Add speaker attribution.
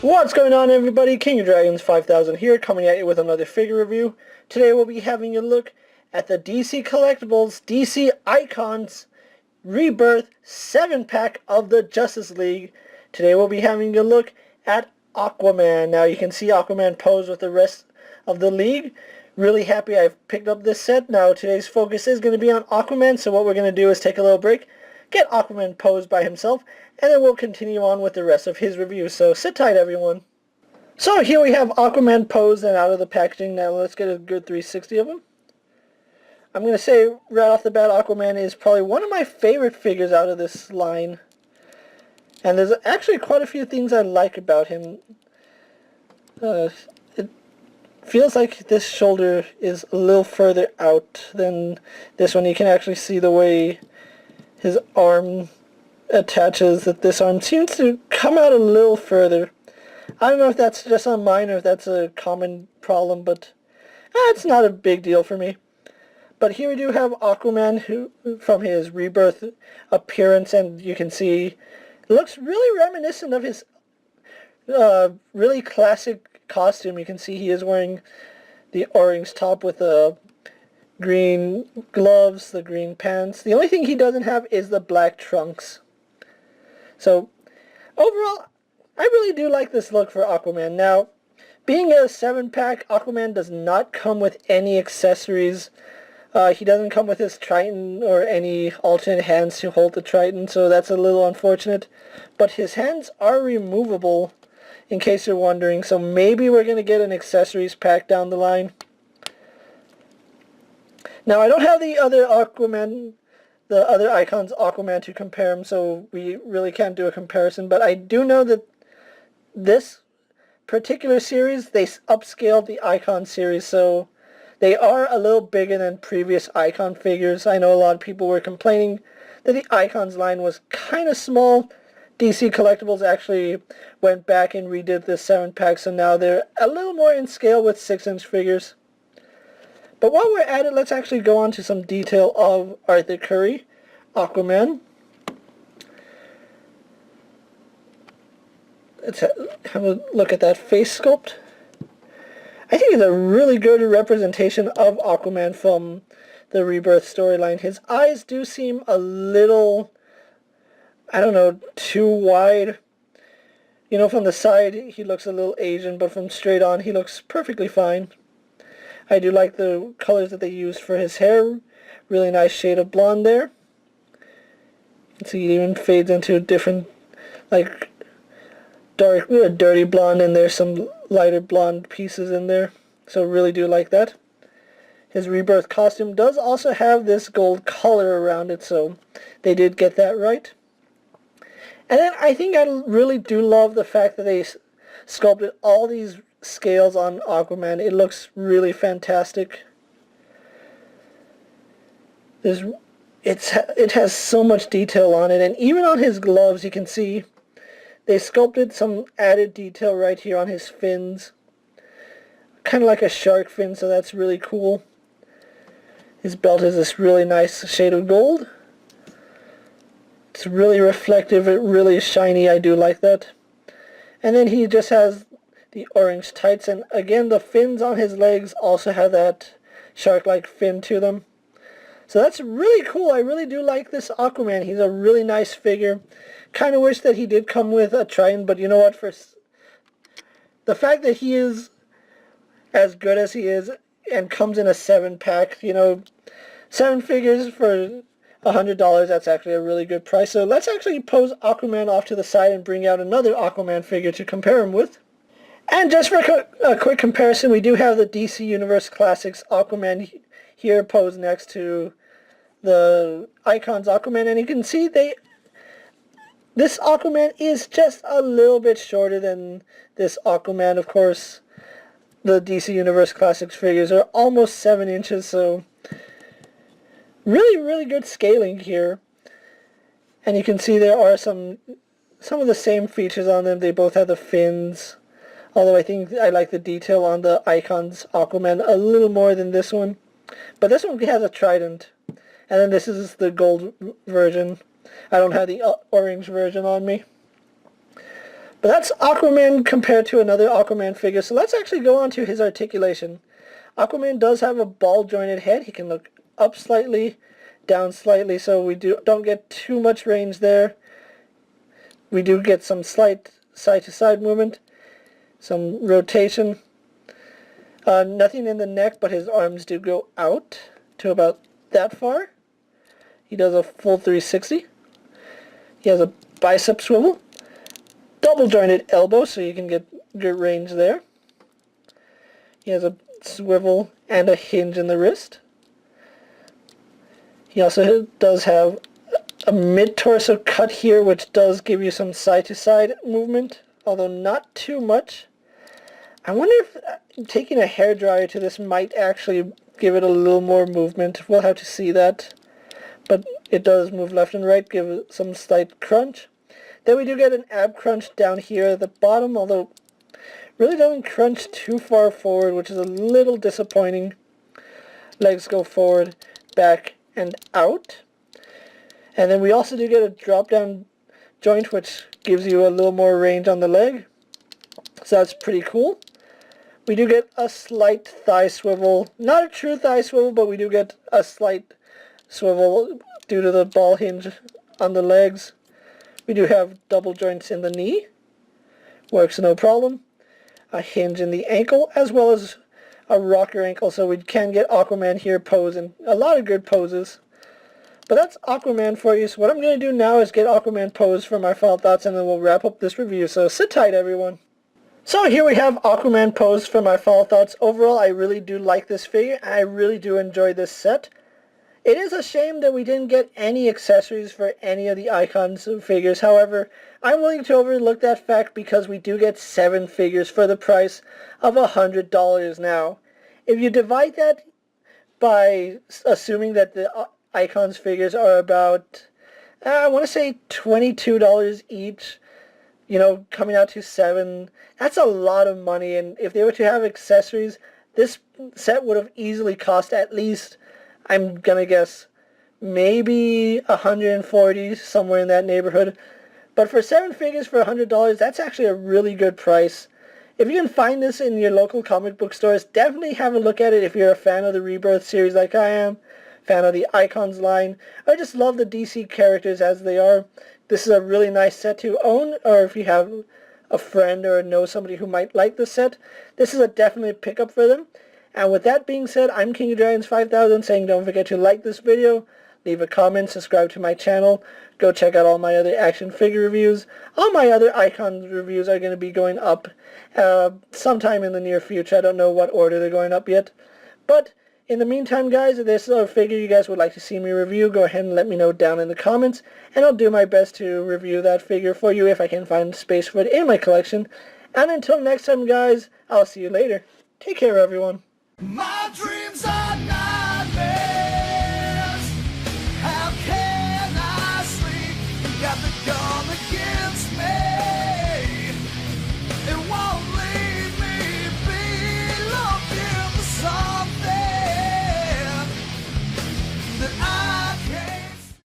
Speaker 1: What's going on, everybody? King of Dragons 5000 here, coming at you with another figure review. Today we'll be having a look at the DC Collectibles DC Icons Rebirth 7-pack of the Justice League. Today we'll be having a look at Aquaman. Now you can see Aquaman posed with the rest of the league. Really happy I've picked up this set. Now today's focus is going to be on Aquaman, so what we're going to do is take a little break, get Aquaman posed by himself, and then we'll continue on with the rest of his review. So sit tight, everyone. So here we have Aquaman posed and out of the packaging. Now let's get a good 360 of him. I'm going to say right off the bat, Aquaman is probably one of my favorite figures out of this line. And there's actually quite a few things I like about him. It feels like this shoulder is a little further out than this one. You can actually see the way his arm attaches, that this arm seems to come out a little further. I don't know if that's just on mine or if that's a common problem, but it's not a big deal for me. But here we do have Aquaman, who from his Rebirth appearance, and you can see it looks really reminiscent of his really classic costume. You can see he is wearing the orange top with the green gloves, the green pants. The only thing he doesn't have is the black trunks. So, overall, I really do like this look for Aquaman. Now, being a 7-pack, Aquaman does not come with any accessories. He doesn't come with his Triton or any alternate hands to hold the Triton, so that's a little unfortunate. But his hands are removable, in case you're wondering, so maybe we're going to get an accessories pack down the line. Now, I don't have the other Aquaman, the other Icons Aquaman to compare him, so we really can't do a comparison, but I do know that this particular series, they upscaled the Icon series, so they are a little bigger than previous Icon figures. I know a lot of people were complaining that the Icons line was kind of small. DC Collectibles actually went back and redid this 7-pack, so now they're a little more in scale with 6-inch figures. But while we're at it, let's actually go on to some detail of Arthur Curry, Aquaman. Let's have a look at that face sculpt. I think it's a really good representation of Aquaman from the Rebirth storyline. His eyes do seem a little, I don't know, too wide. You know, from the side he looks a little Asian, but from straight on he looks perfectly fine. I do like the colors that they used for his hair. Really nice shade of blonde there. You can see it even fades into a different, like, dark, dirty blonde, and there's some lighter blonde pieces in there. So really do like that. His Rebirth costume does also have this gold collar around it, so they did get that right. And then I think I really do love the fact that they sculpted all these scales on Aquaman. It looks really fantastic. It has so much detail on it, and even on his gloves you can see they sculpted some added detail right here on his fins. Kind of like a shark fin, so that's really cool. His belt is this really nice shade of gold. It's really reflective, it really is shiny, I do like that. And then he just has the orange tights, and again the fins on his legs also have that shark-like fin to them. So that's really cool. I really do like this Aquaman. He's a really nice figure. Kind of wish that he did come with a Triton, but you know what, for the fact that he is as good as he is and comes in a 7-pack, you know, 7 figures for $100, that's actually a really good price. So let's actually pose Aquaman off to the side and bring out another Aquaman figure to compare him with. And just for a quick comparison, we do have the DC Universe Classics Aquaman here posed next to the Icons Aquaman, and you can see this Aquaman is just a little bit shorter than this Aquaman. Of course, the DC Universe Classics figures are almost 7 inches, so really, really good scaling here. And you can see there are some of the same features on them. They both have the fins. Although I think I like the detail on the Icons Aquaman a little more than this one. But this one has a trident. And then this is the gold version. I don't have the orange version on me. But that's Aquaman compared to another Aquaman figure. So let's actually go on to his articulation. Aquaman does have a ball-jointed head. He can look up slightly, down slightly, so we don't get too much range there. We do get some slight side-to-side movement, some rotation. Nothing in the neck, but his arms do go out to about that far. He does a full 360. He has a bicep swivel. Double jointed elbow, so you can get good range there. He has a swivel and a hinge in the wrist. He also does have a mid-torso cut here, which does give you some side-to-side movement, although not too much. I wonder if taking a hairdryer to this might actually give it a little more movement. We'll have to see that. But it does move left and right, give it some slight crunch. Then we do get an ab crunch down here at the bottom, although really doesn't crunch too far forward, which is a little disappointing. Legs go forward, back, and out. And then we also do get a drop down joint, which gives you a little more range on the leg. So that's pretty cool. We do get a slight thigh swivel. Not a true thigh swivel, but we do get a slight swivel due to the ball hinge on the legs. We do have double joints in the knee. Works no problem. A hinge in the ankle, as well as a rocker ankle, so we can get Aquaman here posing a lot of good poses. But that's Aquaman for you. So what I'm going to do now is get Aquaman posed for my final thoughts, and then we'll wrap up this review. So sit tight, everyone. So here we have Aquaman posed for my final thoughts. Overall, I really do like this figure. I really do enjoy this set. It is a shame that we didn't get any accessories for any of the Icons figures. However, I'm willing to overlook that fact because we do get 7 figures for the price of $100 now. If you divide that by assuming that the Icons figures are about, I want to say $22 each, you know, coming out to 7, that's a lot of money. And if they were to have accessories, this set would have easily cost at least, I'm going to guess, maybe $140, somewhere in that neighborhood. But for 7 figures for $100, that's actually a really good price. If you can find this in your local comic book stores, definitely have a look at it if you're a fan of the Rebirth series like I am, fan of the Icons line. I just love the DC characters as they are. This is a really nice set to own, or if you have a friend or know somebody who might like the set, this is a definite pickup for them. And with that being said, I'm King of Dragons 5000 saying don't forget to like this video, leave a comment, subscribe to my channel, go check out all my other action figure reviews. All my other Icons reviews are going to be going up sometime in the near future. I don't know what order they're going up yet. But in the meantime, guys, if there's a figure you guys would like to see me review, go ahead and let me know down in the comments, and I'll do my best to review that figure for you if I can find space for it in my collection. And until next time, guys, I'll see you later. Take care, everyone. My dream.